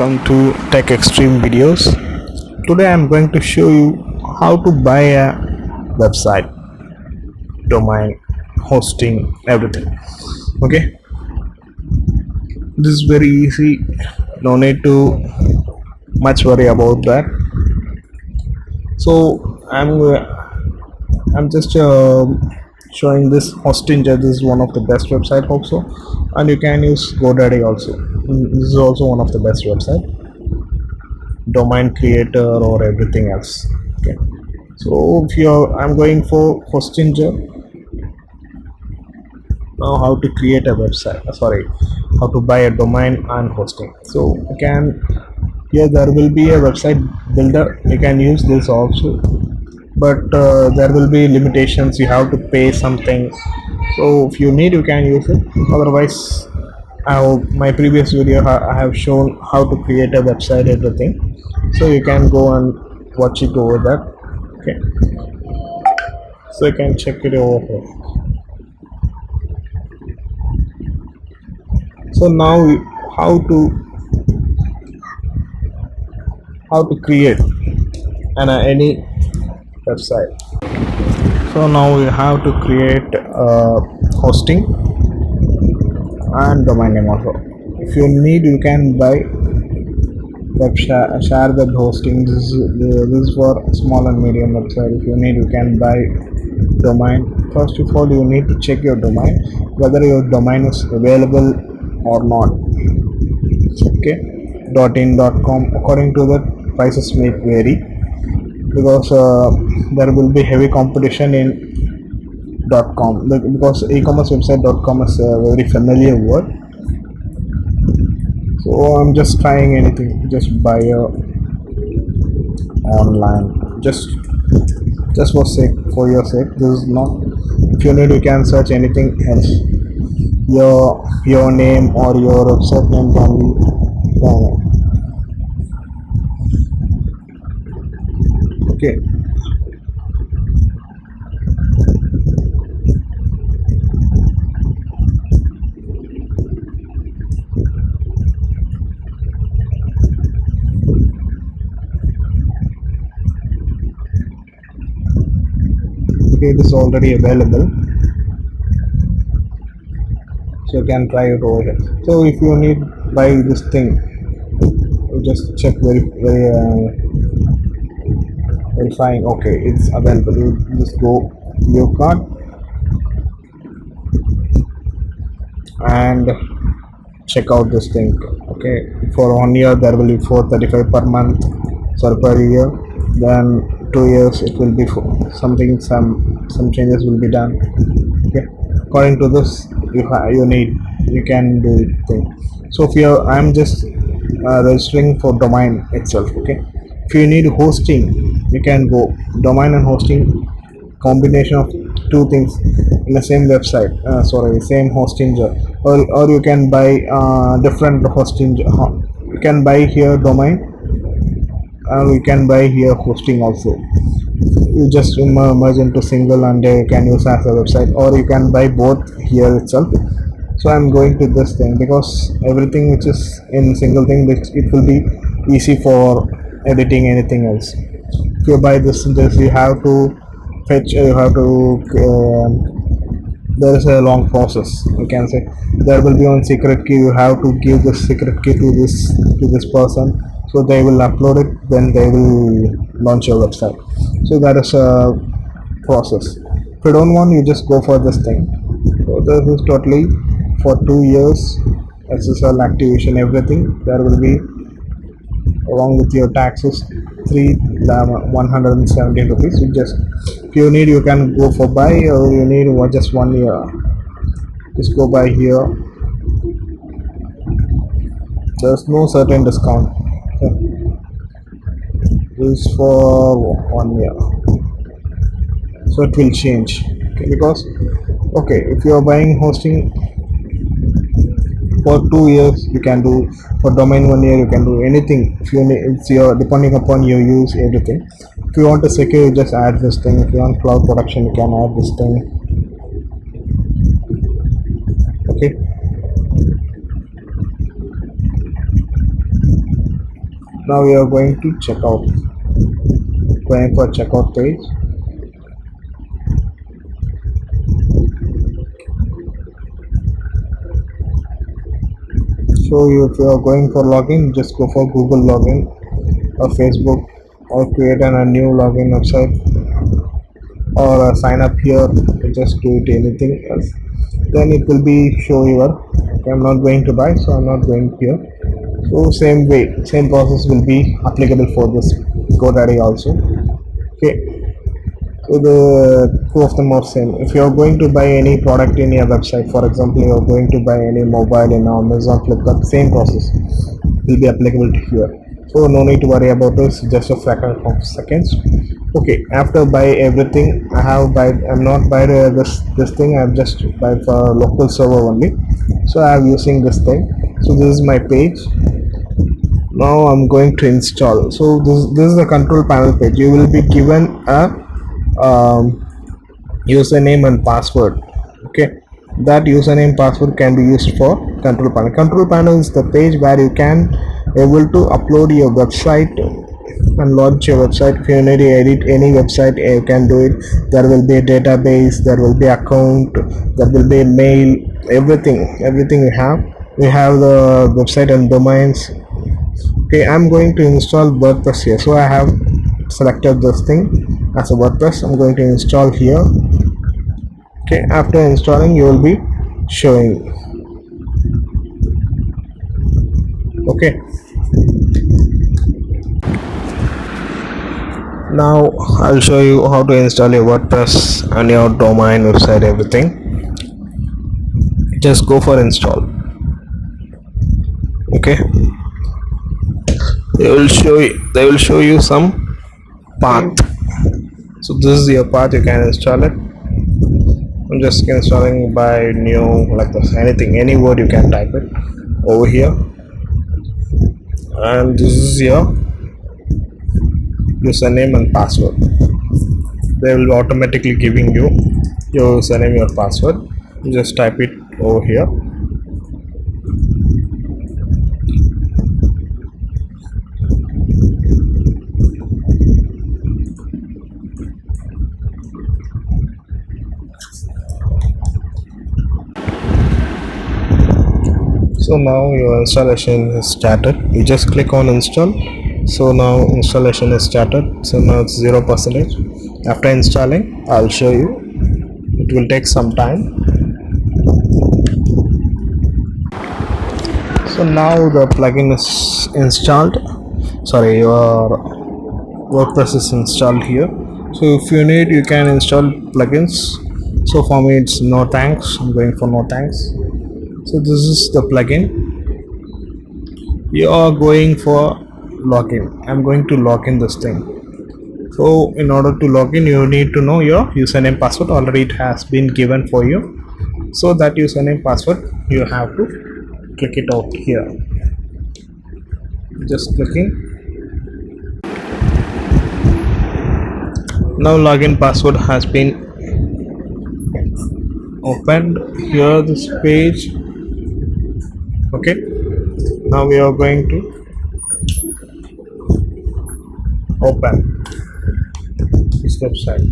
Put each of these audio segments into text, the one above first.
welcome to Tech Extreme Videos. Today I'm going to show you how to buy a website, domain, hosting, everything. Okay, this is very easy, no need to much worry about that. So I'm just showing this hosting. This is one of the best website also, and you can use GoDaddy also. This is also one of the best website, domain creator or everything else. Okay, so if you're I'm going for Hostinger. Now how to create a website, sorry, how to buy a domain and hosting. So you can, here there will be a website builder, you can use this also, but there will be limitations, you have to pay something. So if you need, you can use it. Otherwise, my previous video I have shown how to create a website, everything, so you can go and watch it over that. Okay, so you can check it over here. So now how to create any website. So now we have to create hosting and domain name also. If you need, you can buy share web hosting. This is for small and medium website. If you need, you can buy domain. First of all, you need to check your domain, whether your domain is available or not. Okay, .in, .com, according to that prices may vary, because there will be heavy competition in .com, because e-commerce website .com is a very familiar word. So I'm just trying anything, just buy online, just for your sake. This is not, if you need, you can search anything else. Your name or your website name can be done. Okay, it is already available, so you can try it over here. So if you need buy this thing, you just check verifying. Okay, it's available. You just go your card and check out this thing. Okay, for 1 year there will be 435 per month, sorry, per year. Then 2 years it will be some changes will be done. Okay, according to this, you need, you can do it thing. So if you I'm just registering for domain itself. Okay, if you need hosting, you can go domain and hosting, combination of two things in the same website, same hosting, or you can buy different hosting. You can buy here domain, and you can buy here hosting also. You just merge into single, and you can use as a website, or you can buy both here itself. So I'm going to this thing, because everything which is in single thing, it will be easy for editing anything else. If you buy this you have to fetch, you have to there is a long process, you can say. There will be one secret key, you have to give the secret key to this person, so they will upload it, then they will launch your website. So that is a process. If you don't want, you just go for this thing. So this is totally for 2 years SSL activation, everything. There will be, along with your taxes, 117 rupees. You just, if you need, you can go for buy, or you need just 1 year, just go buy here. There's no certain discount. Okay, this is for 1 year, so it will change. Okay, because, okay, if you are buying hosting for 2 years, you can do. For domain 1 year, you can do anything. If you need, it's your, depending upon your use, everything. If you want to secure, you just add this thing. If you want cloud production, you can add this thing. Okay, Now we are going to checkout, going for checkout page. So if you are going for login, just go for Google login or Facebook, or create a new login website, or sign up here. Just do it anything else, then it will be show your. Okay, I'm not going to buy, so I'm not going here. So same way, same process will be applicable for this GoDaddy also. Okay, so the two of them are same. If you are going to buy any product in your website, for example, you are going to buy any mobile in Amazon, Flipkart, same process will be applicable to here. So no need to worry about this, just a fraction of seconds. Okay, after buy everything, I'm not buy this thing, I've just buy for local server only. So I'm using this thing. So this is my page. Now I'm going to install. So this is the control panel page. You will be given a username and password. Okay, that username password can be used for control panel. Control panel is the page where you can able to upload your website and launch your website. If you need to edit any website, you can do it. There will be a database, there will be account, there will be mail, everything we have the website and domains. Okay, I'm going to install WordPress here, so I have selected this thing as a WordPress. I'm going to install here. Okay, after installing, you will be showing. Okay, now I'll show you how to install your WordPress and your domain, website, everything. Just go for install. Okay, they will show you some path. So this is your path, you can install it. I'm just installing by new, like this, any word you can type it over here. And this is your username and password. They will automatically giving you your username, your password. You just type it over here. So now your installation is started. You just click on install. So now installation is started. So now it's 0%. After installing, I'll show you. It will take some time. So now the plugin is installed. Sorry, your WordPress is installed here. So if you need, you can install plugins. So for me, it's no thanks. I'm going for no thanks. So this is the plugin. You are going for login. I'm going to log in this thing. So in order to log in, you need to know your username password. Already it has been given for you. So that username password, you have to click it out here. Just clicking. Now login password has been opened here, this page. Okay, now we are going to open this website.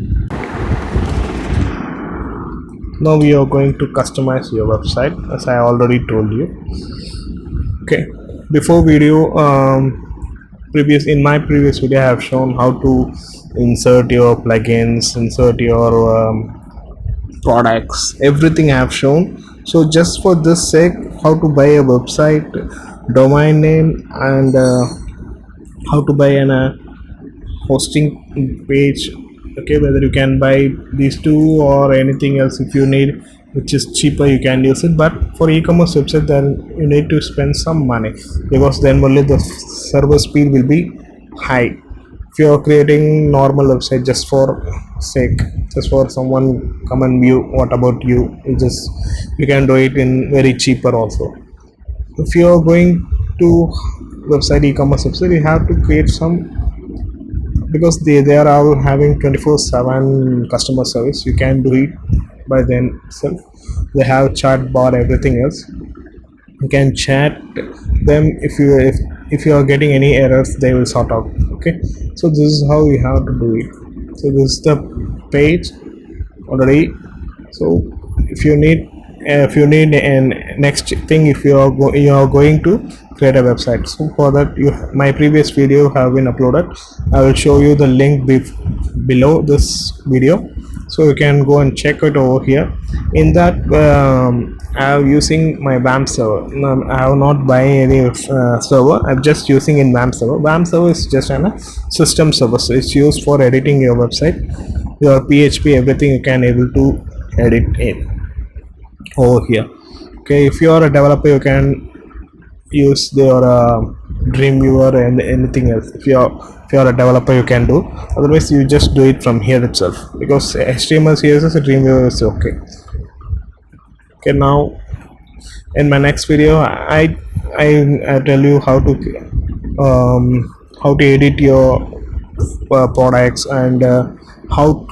Now we are going to customize your website, as I already told you. Okay, before video, in my previous video I have shown how to insert your plugins, insert your products, everything I have shown. So just for this sake, how to buy a website, domain name, and how to buy a hosting page. Okay, whether you can buy these two or anything else, if you need which is cheaper, you can use it. But for e-commerce website, then you need to spend some money, because then only the server speed will be high. If you are creating normal website just for sake, just for someone come and view what about you, you can do it in very cheaper also. If you are going to website, e-commerce website, you have to create some, because they are all having 24/7 customer service. You can do it by themselves. They have chat bar, everything else. You can chat them if if you are getting any errors, they will sort out. Okay, so this is how you have to do it. So this is the page already. So if you need an next thing, if you are going to create a website, so for that, my previous video have been uploaded. I will show you the link below this video, so you can go and check it over here. In that, I am using my WAMP server. No, I have not buying any server. I'm just using in WAMP server. WAMP server is just a system server, so it's used for editing your website, your PHP, everything you can able to edit in over here. Okay, if you are a developer, you can use your Dreamweaver and anything else. If you are a developer, you can do. Otherwise, you just do it from here itself, because HTML, CSS, Dreamweaver is okay. Okay, now in my next video, I tell you how to edit your products, and how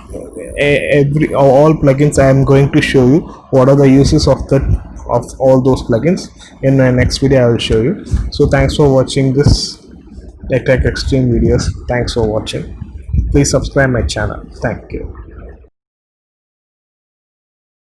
every all plugins. I am going to show you what are the uses of all those plugins. In my next video, I will show you. So thanks for watching this Tech Extreme videos. Thanks for watching. Please subscribe my channel. Thank you.